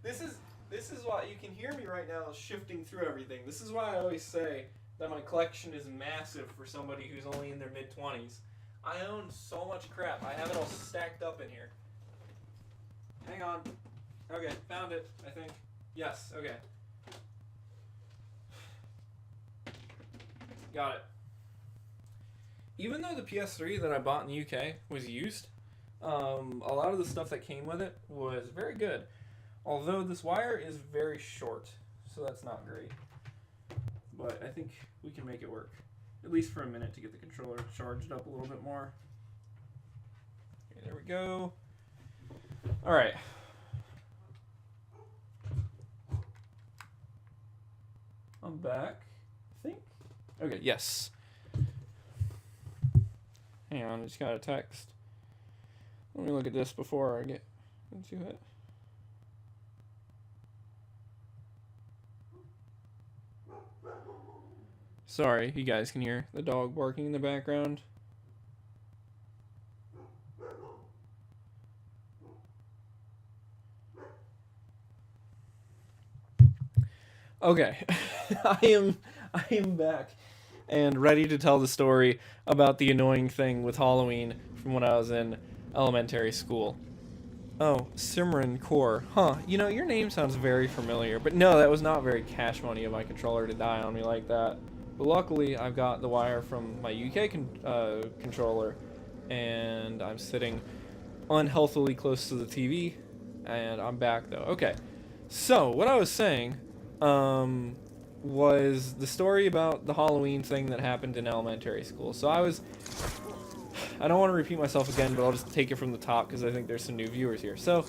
this is why you can hear me right now shifting through everything. This is why I always say that my collection is massive for somebody who's only in their mid-20s. I own so much crap. I have it all stacked up in here. Hang on. Okay, found it, I think. Yes, okay. Got it. Even though the PS3 that I bought in the UK was used, a lot of the stuff that came with it was very good. Although this wire is very short, so that's not great. But I think we can make it work. At least for a minute to get the controller charged up a little bit more. Okay, there we go. Alright. I'm back, I think. Okay, yes. Hang on, I just got a text. Let me look at this before I get into it. Sorry, you guys can hear the dog barking in the background. Okay. I am back and ready to tell the story about the annoying thing with Halloween from when I was in elementary school. Oh, Simran Kaur. Huh, you know, your name sounds very familiar, but no, that was not very cash money of my controller to die on me like that. But luckily, I've got the wire from my UK controller, and I'm sitting unhealthily close to the TV, and I'm back though. Okay, so what I was saying was the story about the Halloween thing that happened in elementary school. So I don't want to repeat myself again, but I'll just take it from the top because I think there's some new viewers here. So,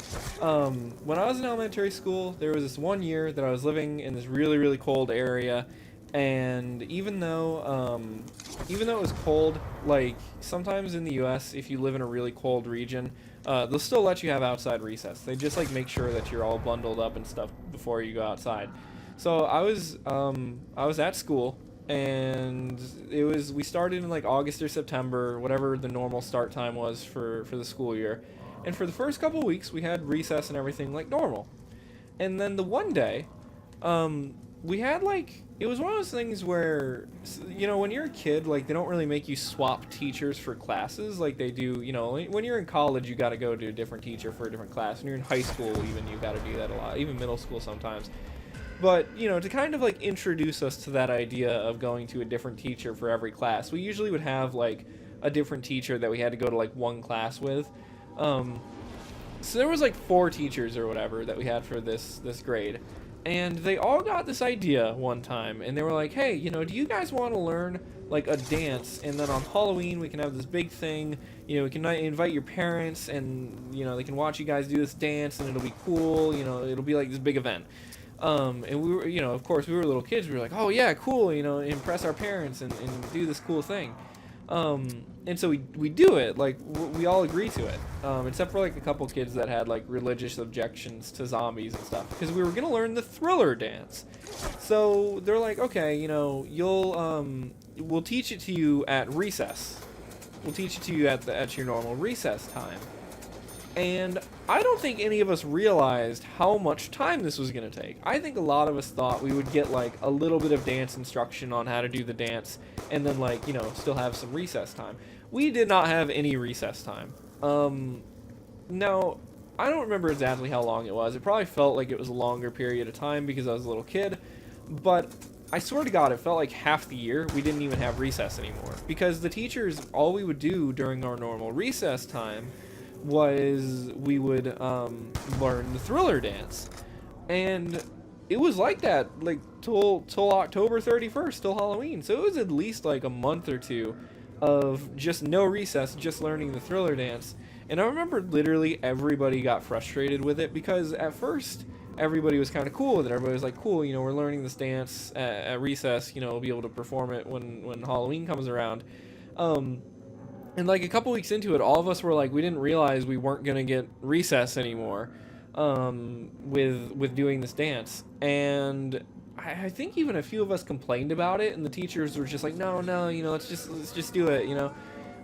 when I was in elementary school, there was this one year that I was living in this really, really cold area, and even though it was cold, like sometimes in the U.S., if you live in a really cold region, they'll still let you have outside recess. They just like make sure that you're all bundled up and stuff before you go outside. So I was at school, and we started in like August or September, whatever the normal start time was for the school year. And for the first couple of weeks, we had recess and everything like normal. And then the one day, we had like, it was one of those things where, you know, when you're a kid, like they don't really make you swap teachers for classes like they do, you know, when you're in college, you got to go to a different teacher for a different class. When you're in high school, even, you got to do that a lot, even middle school sometimes. But, you know, to kind of like introduce us to that idea of going to a different teacher for every class, we usually would have like a different teacher that we had to go to like one class with. So there was like 4 teachers or whatever that we had for this grade. And they all got this idea one time, and they were like, hey, you know, do you guys want to learn like a dance, and then on Halloween we can have this big thing, you know, we can invite your parents, and, you know, they can watch you guys do this dance, and it'll be cool, you know, it'll be like this big event. And we were, you know, of course, we were little kids. We were like, oh yeah, cool, you know, impress our parents and do this cool thing. And so we do it, like, we all agree to it, except for like a couple kids that had like religious objections to zombies and stuff, because we were gonna learn the Thriller dance. So they're like, okay, you know, we'll teach it to you at recess. We'll teach it to you at your normal recess time. And I don't think any of us realized how much time this was going to take. I think a lot of us thought we would get like a little bit of dance instruction on how to do the dance, and then like, you know, still have some recess time. We did not have any recess time. Now, I don't remember exactly how long it was. It probably felt like it was a longer period of time because I was a little kid, but I swear to God, it felt like half the year we didn't even have recess anymore, because the teachers, all we would do during our normal recess time was we would learn the Thriller dance. And it was like that like till October 31st, till Halloween. So it was at least like a month or two of just no recess, just learning the Thriller dance. And I remember literally everybody got frustrated with it, because at first everybody was kind of cool with it. Everybody was like, cool, you know, we're learning this dance at recess, you know, we'll be able to perform it when Halloween comes around. And like a couple weeks into it, all of us were like, we didn't realize we weren't gonna get recess anymore, with doing this dance. And I think even a few of us complained about it, and the teachers were just like, no, you know, let's just do it, you know.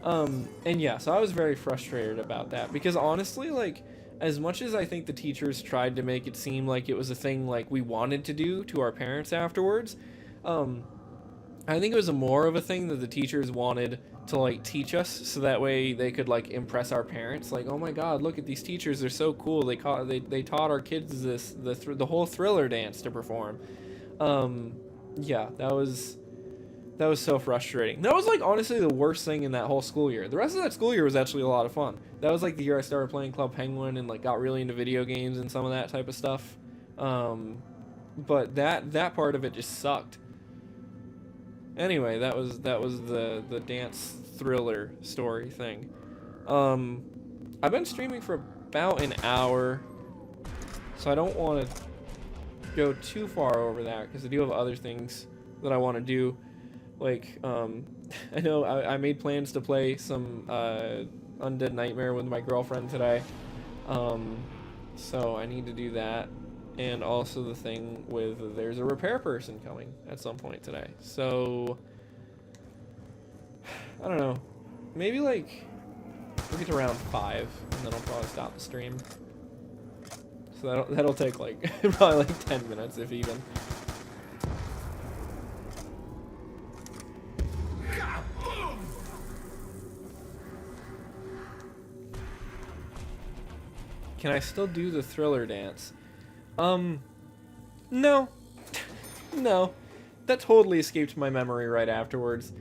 And yeah, so I was very frustrated about that, because honestly, like, as much as I think the teachers tried to make it seem like it was a thing like we wanted to do to our parents afterwards, I think it was more of a thing that the teachers wanted to like teach us, so that way they could like impress our parents. Like, oh my God, look at these teachers, they're so cool. They taught our kids the whole Thriller dance to perform. Yeah, that was so frustrating. That was like honestly the worst thing in that whole school year. The rest of that school year was actually a lot of fun. That was like the year I started playing Club Penguin and like got really into video games and some of that type of stuff. But that part of it just sucked. Anyway, that was the dance Thriller story thing. I've been streaming for about an hour, so I don't want to go too far over that, because I do have other things that I want to do. Like, I know I made plans to play some Undead Nightmare with my girlfriend today, so I need to do that. And also the thing with there's a repair person coming at some point today. So, I don't know. Maybe like, we'll get to around 5, and then I'll probably stop the stream. So that'll take like, probably like 10 minutes if even. Can I still do the Thriller dance? No. No. That totally escaped my memory right afterwards.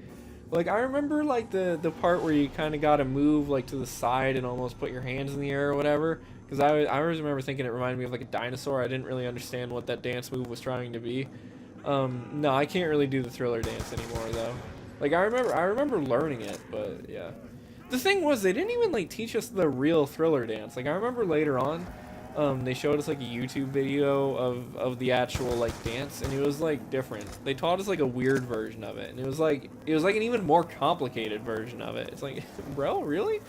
Like, I remember, like, the part where you kind of got to move, like, to the side and almost put your hands in the air or whatever. Because I always remember thinking it reminded me of, like, a dinosaur. I didn't really understand what that dance move was trying to be. No, I can't really do the Thriller dance anymore, though. Like, I remember learning it, but, yeah. The thing was, they didn't even, like, teach us the real Thriller dance. Like, I remember later on, they showed us, like, a YouTube video of the actual, like, dance, and it was, like, different. They taught us, like, a weird version of it, and it was, like, an even more complicated version of it. It's like, bro, really?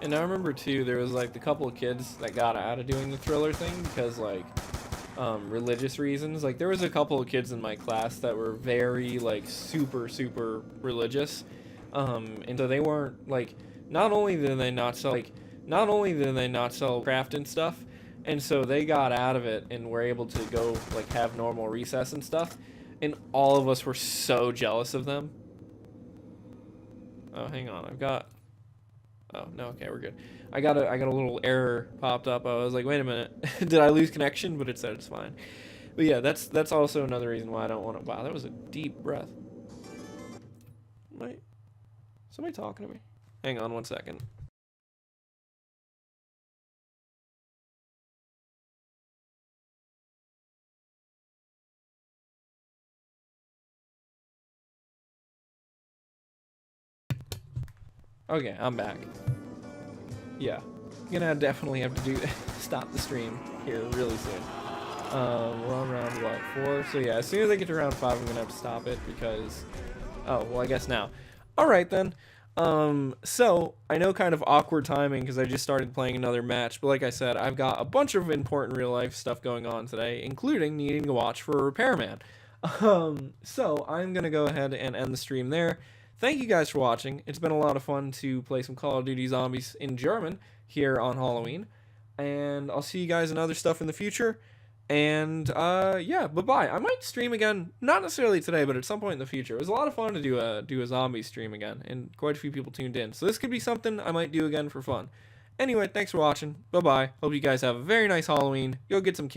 And I remember too, there was like a couple of kids that got out of doing the Thriller thing because like religious reasons. Like there was a couple of kids in my class that were very like super religious, and so they weren't like. Not only did they not sell craft and stuff, and so they got out of it and were able to go like have normal recess and stuff, and all of us were so jealous of them. Oh, hang on, I've got. Oh, no, okay, we're good. I got a little error popped up. I was like, wait a minute, did I lose connection? But it said it's fine. But yeah, that's also another reason why I don't want to. Wow, that was a deep breath. Wait, somebody talking to me? Hang on one second. Okay, I'm back. Yeah, gonna definitely have to stop the stream here really soon. We're on round what, 4? So yeah, as soon as I get to round 5, I'm gonna have to stop it because. Oh well, I guess now. All right then. So I know kind of awkward timing because I just started playing another match, but like I said, I've got a bunch of important real life stuff going on today, including needing to watch for a repairman. So I'm gonna go ahead and end the stream there. Thank you guys for watching. It's been a lot of fun to play some Call of Duty Zombies in German here on Halloween. And I'll see you guys in other stuff in the future. And, yeah, bye-bye. I might stream again, not necessarily today, but at some point in the future. It was a lot of fun to do a zombie stream again, and quite a few people tuned in. So this could be something I might do again for fun. Anyway, thanks for watching. Bye-bye. Hope you guys have a very nice Halloween. Go get some candy.